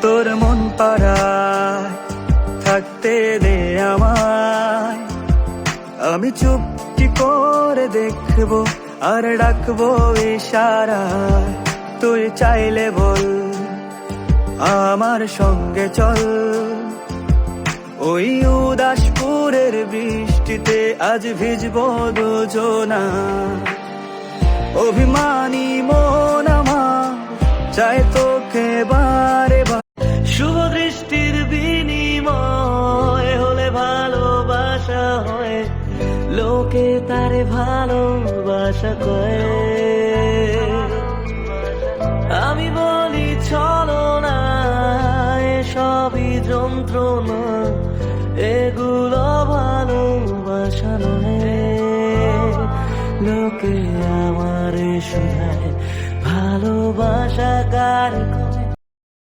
তোর মন পাড়ায় থাকতে দে আমায়, আমি চুপটি করে দেখবো আর ডাকবো ইশারায়। তুই চাইলে বল আমার সঙ্গে চল, ওই উদাসপুরের বৃষ্টিতে আজ ভিজবো দুজনা। অভিমানী মন আমার চায় তোকে বারে বার, শুভ দৃষ্টির বিনিময় হলে ভালোবাসা হয়, লোকে তারে ভালোবাসা কয়। আমি বলি চলো না, এসবই যন্ত্রণা, এগুলো ভালোবাসা নয়। লোকে আমার শোনায় ভালোবাসা কার